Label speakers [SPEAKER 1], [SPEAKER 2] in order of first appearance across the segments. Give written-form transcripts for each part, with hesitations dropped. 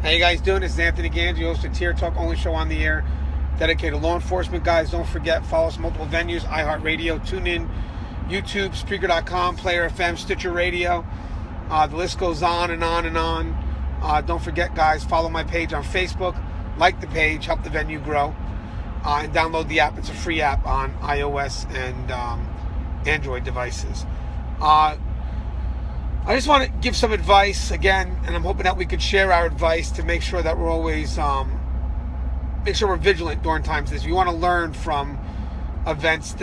[SPEAKER 1] How you guys doing? This is Anthony Ganji, host of Tier Talk, only show on the air dedicated to law enforcement. Guys, don't forget, follow us multiple venues: iHeartRadio, TuneIn, YouTube, Spreaker.com, Player FM, Stitcher Radio. The list goes on and on and on. Don't forget, guys, follow my page on Facebook, like the page, help the venue grow, and download the app. It's a free app on iOS and Android devices. I just want to give some advice again, and I'm hoping that we could share our advice to make sure that we're always make sure we're vigilant during times like this. We want to learn from events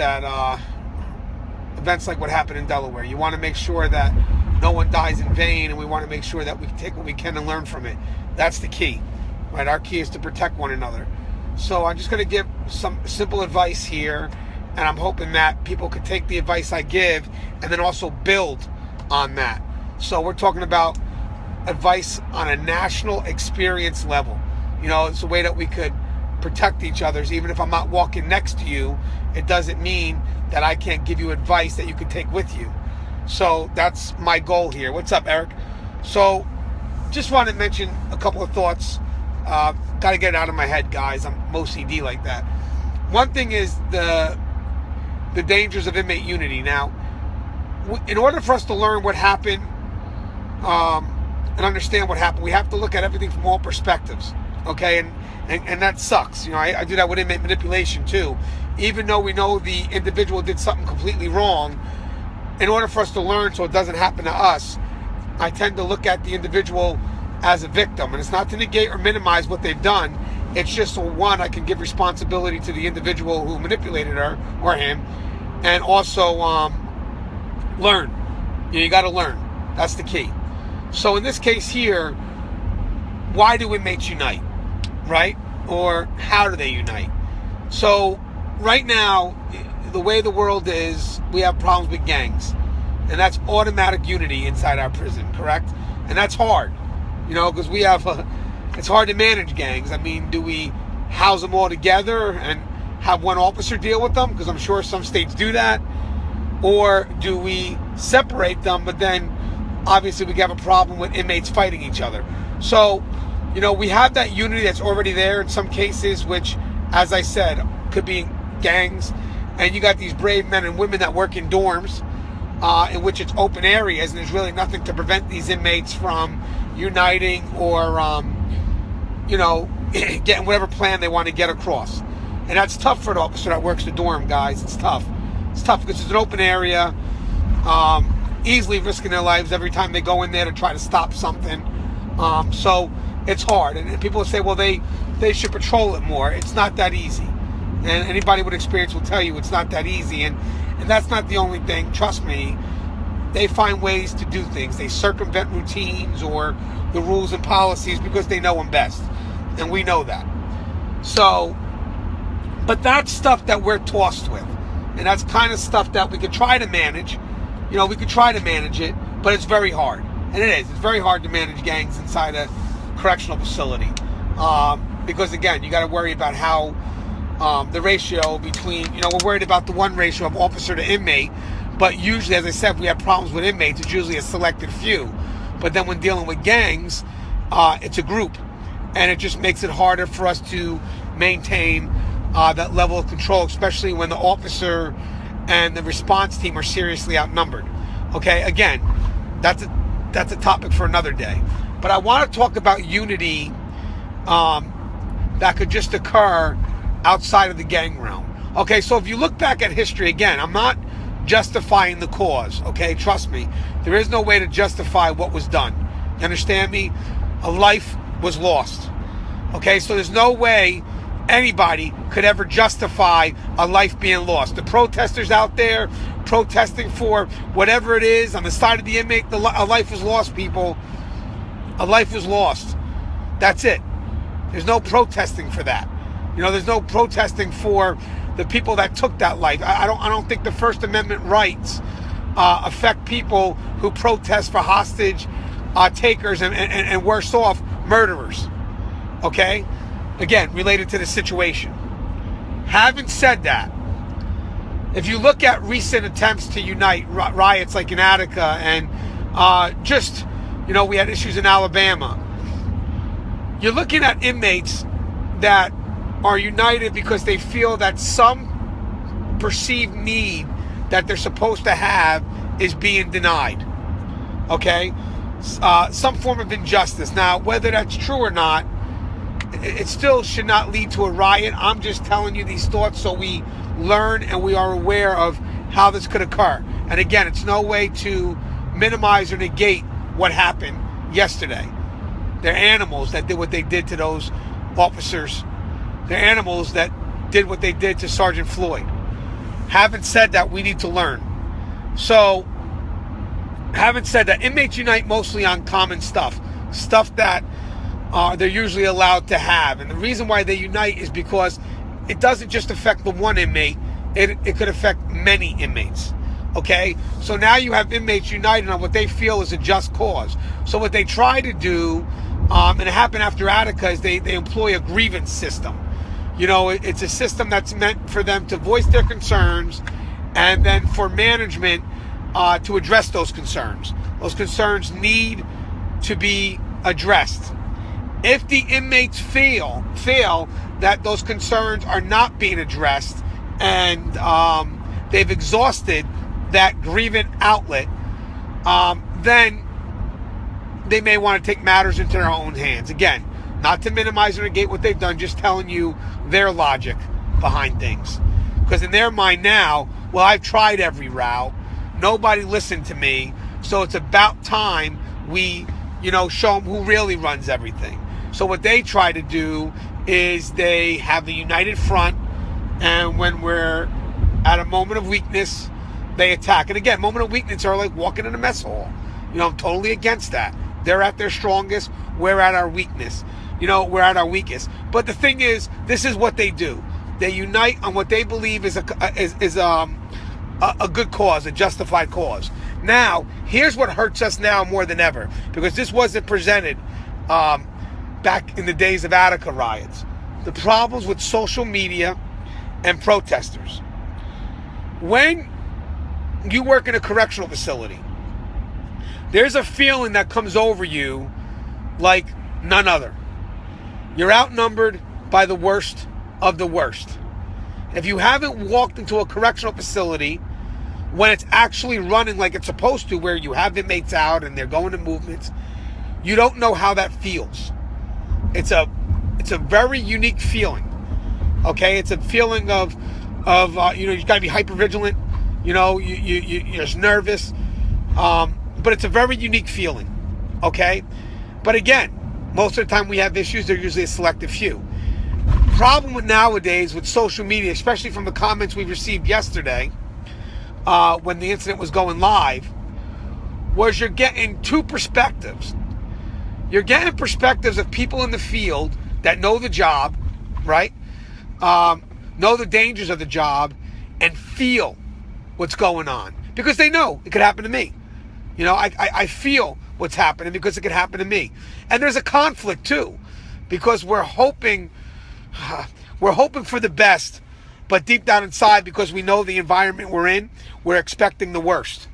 [SPEAKER 1] like what happened in Delaware. You want to make sure that no one dies in vain, and we want to make sure that we take what we can and learn from it. That's the key, right? Our key is to protect one another. So I'm just going to give some simple advice here, and I'm hoping that people could take the advice I give and then also build on that. So we're talking about advice on a national experience level. You know, it's a way that we could protect each other's. Even if I'm not walking next to you, it doesn't mean that I can't give you advice that you can take with you. So that's my goal here. What's up, Eric? So just want to mention a couple of thoughts. Got to get it out of my head, guys. I'm OCD like that. One thing is the dangers of inmate unity. Now, in order for us to learn what happened and understand what happened, we have to look at everything from all perspectives, okay? And that sucks. You know, I do that with inmate manipulation too. Even though we know the individual did something completely wrong, in order for us to learn so it doesn't happen to us, I tend to look at the individual as a victim. And it's not to negate or minimize what they've done. It's just so, one, I can give responsibility to the individual who manipulated her or him, and also learn. You got to learn. That's the key. So in this case here, why do inmates unite, right? Or how do they unite? So right now, the way the world is, we have problems with gangs, and that's automatic unity inside our prison, correct? And that's hard, you know, because we have it's hard to manage gangs. I mean, do we house them all together and have one officer deal with them? Because I'm sure some states do that. Or do we separate them, but then obviously we have a problem with inmates fighting each other? So, you know, we have that unity that's already there in some cases, which, as I said, could be gangs. And you got these brave men and women that work in dorms, in which it's open areas, and there's really nothing to prevent these inmates from uniting or, you know, getting whatever plan they want to get across. And that's tough for an officer that works the dorm, guys. It's tough. It's tough because it's an open area, easily risking their lives every time they go in there to try to stop something. So it's hard. And people say, well, they should patrol it more. It's not that easy. And anybody with experience will tell you it's not that easy. And that's not the only thing. Trust me, they find ways to do things. They circumvent routines or the rules and policies because they know them best. And we know that. So, but that's stuff that we're tossed with. And that's kind of stuff that we could try to manage. You know, we could try to manage it, but it's very hard. And it is. It's very hard to manage gangs inside a correctional facility. Because, again, you got to worry about how the ratio between, you know, we're worried about the one ratio of officer to inmate. But usually, as I said, we have problems with inmates. It's usually a selected few. But then when dealing with gangs, it's a group. And it just makes it harder for us to maintain that level of control, especially when the officer and the response team are seriously outnumbered. Okay, again, that's a topic for another day. But I want to talk about unity that could just occur outside of the gang realm. Okay, so if you look back at history, again, I'm not justifying the cause, okay? Trust me. There is no way to justify what was done. You understand me? A life was lost. Okay, so there's no way anybody could ever justify a life being lost. The protesters out there protesting for whatever it is on the side of the inmate, a life was lost, people. A life was lost. That's it. There's no protesting for that. You know, there's no protesting for the people that took that life. I don't think the First Amendment rights affect people who protest for hostage takers and worse off, murderers. Okay? Again, related to the situation. Having said that, if you look at recent attempts to unite, riots like in Attica and just, you know, we had issues in Alabama. you're looking at inmates that are united because they feel that some perceived need that they're supposed to have is being denied. Okay? Some form of injustice. Now, whether that's true or not, it still should not lead to a riot. I'm just telling you these thoughts so we learn and we are aware of how this could occur. And again, it's no way to minimize or negate what happened yesterday. They're animals that did what they did to those officers. They're animals that did what they did to Sergeant Floyd. Having said that, we need to learn. So, having said that, inmates unite mostly on common stuff that they're usually allowed to have. And the reason why they unite is because it doesn't just affect the one inmate, it could affect many inmates. Okay? So now you have inmates united on what they feel is a just cause. So what they try to do, and it happened after Attica, is they employ a grievance system. You know, it's a system that's meant for them to voice their concerns and then for management to address those concerns. Those concerns need to be addressed. If the inmates feel that those concerns are not being addressed and they've exhausted that grievance outlet, then they may want to take matters into their own hands. Again, not to minimize or negate what they've done, just telling you their logic behind things. Because in their mind now, well, I've tried every route. Nobody listened to me. So it's about time we, show them who really runs everything. So what they try to do is they have a united front, and when we're at a moment of weakness, they attack. And again, moment of weakness are like walking in a mess hall. I'm totally against that. They're at their strongest. We're at our weakness. We're at our weakest. But the thing is, this is what they do. They unite on what they believe is a good cause, a justified cause. Now, here's what hurts us now more than ever, because this wasn't presented back in the days of Attica riots. The problems with social media and protesters. When you work in a correctional facility, there's a feeling that comes over you like none other. You're outnumbered by the worst of the worst. If you haven't walked into a correctional facility when it's actually running like it's supposed to, where you have inmates out and they're going to movements, you don't know how that feels. It's a very unique feeling. Okay, it's a feeling of you got to be hyper vigilant. You're just nervous. But it's a very unique feeling. Okay, but again, most of the time we have issues. They're usually a selective few. Problem with nowadays with social media, especially from the comments we received yesterday when the incident was going live, was you're getting two perspectives. You're getting perspectives of people in the field that know the job, right? Know the dangers of the job and feel what's going on. Because they know it could happen to me. I feel what's happening because it could happen to me. And there's a conflict too, because we're hoping for the best, but deep down inside, because we know the environment we're in, we're expecting the worst.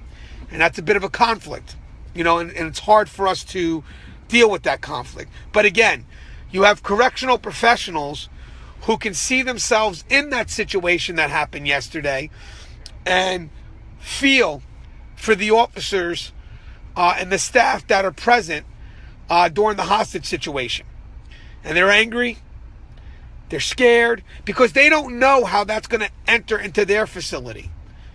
[SPEAKER 1] And that's a bit of a conflict, and it's hard for us to deal with that conflict. But again, you have correctional professionals who can see themselves in that situation that happened yesterday and feel for the officers and the staff that are present during the hostage situation. And they're angry, they're scared, because they don't know how that's going to enter into their facility.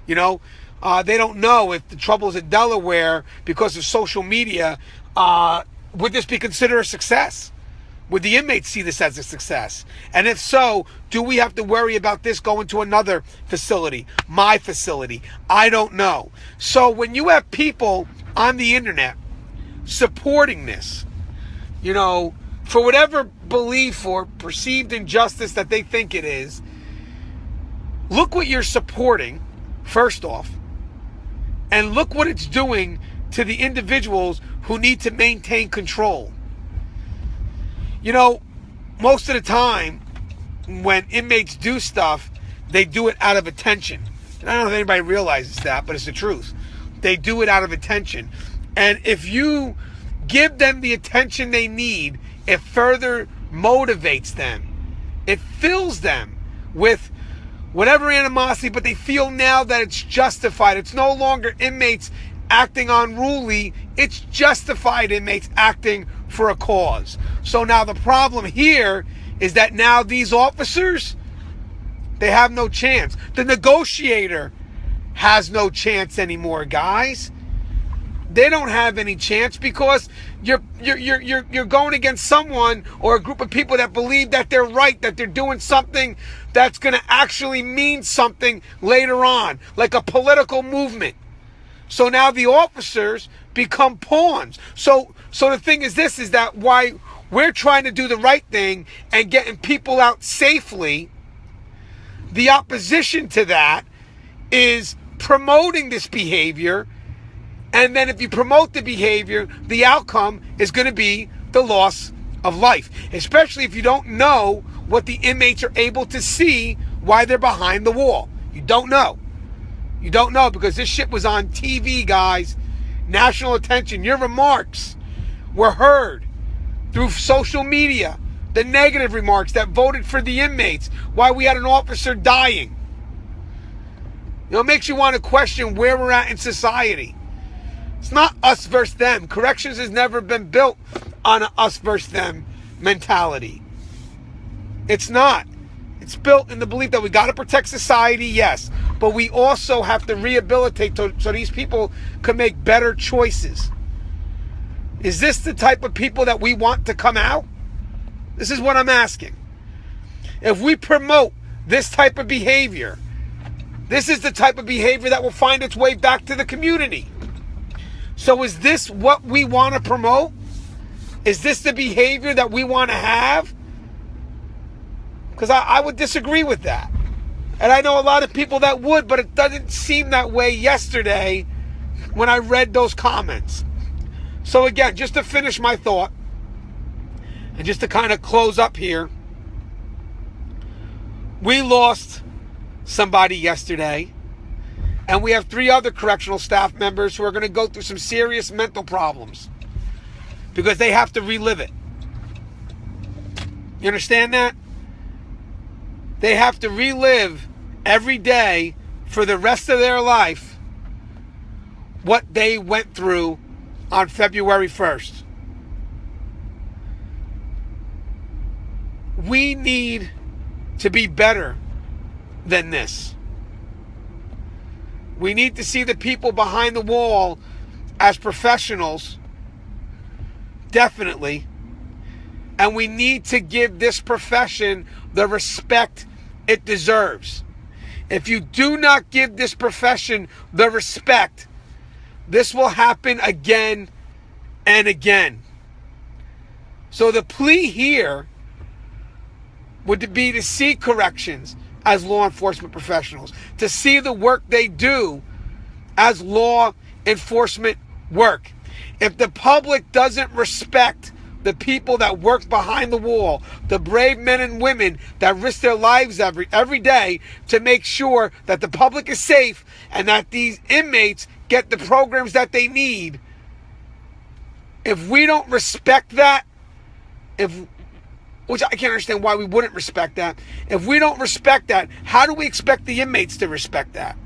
[SPEAKER 1] They don't know if the troubles in Delaware, because of social media, would this be considered a success? Would the inmates see this as a success? And if so, do we have to worry about this going to another facility, my facility? I don't know. So when you have people on the internet supporting this, for whatever belief or perceived injustice that they think it is, look what you're supporting, first off, and look what it's doing to the individuals who need to maintain control. Most of the time when inmates do stuff, they do it out of attention. And I don't know if anybody realizes that, but it's the truth. They do it out of attention. And if you give them the attention they need it further motivates them. It fills them with whatever animosity, but they feel now that it's justified. It's no longer inmates acting unruly. It's justified inmates acting for a cause. So now the problem here is that now these officers, they have no chance. The negotiator has no chance anymore, guys. They don't have any chance because you're going against someone or a group of people that believe that they're right, that they're doing something that's going to actually mean something later on, like a political movement. So now the officers become pawns. So the thing is this, is that why we're trying to do the right thing and getting people out safely, the opposition to that is promoting this behavior. And then if you promote the behavior, the outcome is going to be the loss of life, especially if you don't know what the inmates are able to see while they're behind the wall. You don't know. You don't know because this shit was on TV, guys. National attention. Your remarks were heard through social media. The negative remarks that voted for the inmates while we had an officer dying. It makes you want to question where we're at in society. It's not us versus them. Corrections has never been built on an us versus them mentality. It's not. It's built in the belief that we got to protect society, yes, but we also have to rehabilitate so these people can make better choices. Is this the type of people that we want to come out? This is what I'm asking. If we promote this type of behavior, this is the type of behavior that will find its way back to the community. So is this what we want to promote? Is this the behavior that we want to have? Because I would disagree with that. And I know a lot of people that would, but it doesn't seem that way yesterday when I read those comments. So again, just to finish my thought, and just to kind of close up here, we lost somebody yesterday, and we have 3 other correctional staff members who are going to go through some serious mental problems because they have to relive it. You understand that? They have to relive every day for the rest of their life what they went through on February 1st. We need to be better than this. We need to see the people behind the wall as professionals, definitely. And we need to give this profession the respect it deserves. If you do not give this profession the respect, this will happen again and again. So the plea here would be to see corrections as law enforcement professionals, to see the work they do as law enforcement work. If the public doesn't respect the people that work behind the wall, the brave men and women that risk their lives every day to make sure that the public is safe and that these inmates get the programs that they need, if we don't respect that, which I can't understand why we wouldn't respect that. If we don't respect that, how do we expect the inmates to respect that?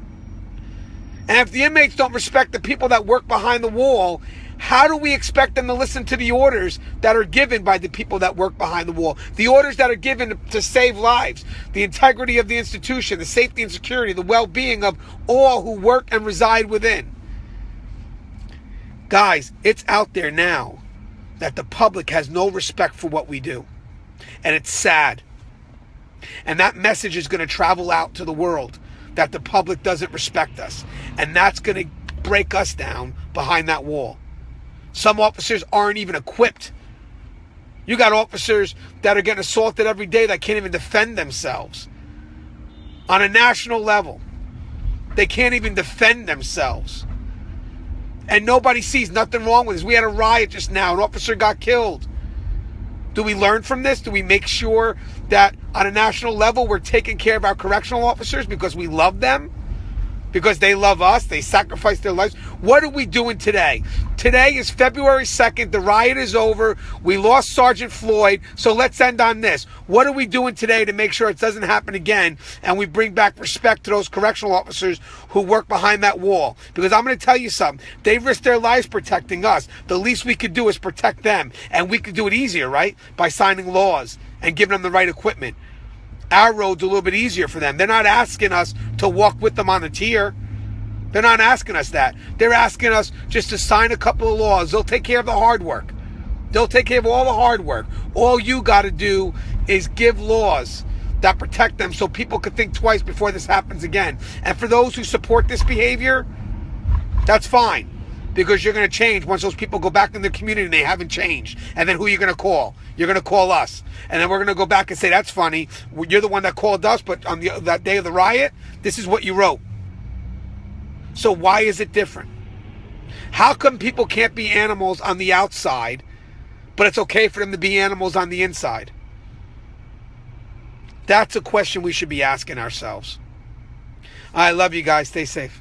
[SPEAKER 1] And if the inmates don't respect the people that work behind the wall, how do we expect them to listen to the orders that are given by the people that work behind the wall? The orders that are given to save lives, the integrity of the institution, the safety and security, the well-being of all who work and reside within. Guys, it's out there now that the public has no respect for what we do. And it's sad. And that message is going to travel out to the world that the public doesn't respect us. And that's going to break us down behind that wall. Some officers aren't even equipped. You got officers that are getting assaulted every day that can't even defend themselves. On a national level, they can't even defend themselves. And nobody sees nothing wrong with this. We had a riot just now. An officer got killed. Do we learn from this? Do we make sure that on a national level we're taking care of our correctional officers because we love them? because they love us. They sacrifice their lives. What are we doing today? Today is February 2nd. The riot is over. We lost Sergeant Floyd. So let's end on this. What are we doing today to make sure it doesn't happen again and we bring back respect to those correctional officers who work behind that wall? Because I'm going to tell you something. They risk their lives protecting us. The least we could do is protect them. And we could do it easier, right? By signing laws and giving them the right equipment. Our road's a little bit easier for them. They're not asking us to walk with them on the tier. They're not asking us that. They're asking us just to sign a couple of laws. They'll take care of the hard work. They'll take care of all the hard work. All you got to do is give laws that protect them so people could think twice before this happens again. And for those who support this behavior, that's fine. Because you're going to change once those people go back in the community and they haven't changed. And then who are you going to call? You're going to call us. And then we're going to go back and say, that's funny. You're the one that called us, but on that day of the riot, this is what you wrote. So why is it different? How come people can't be animals on the outside, but it's okay for them to be animals on the inside? That's a question we should be asking ourselves. I love you guys. Stay safe.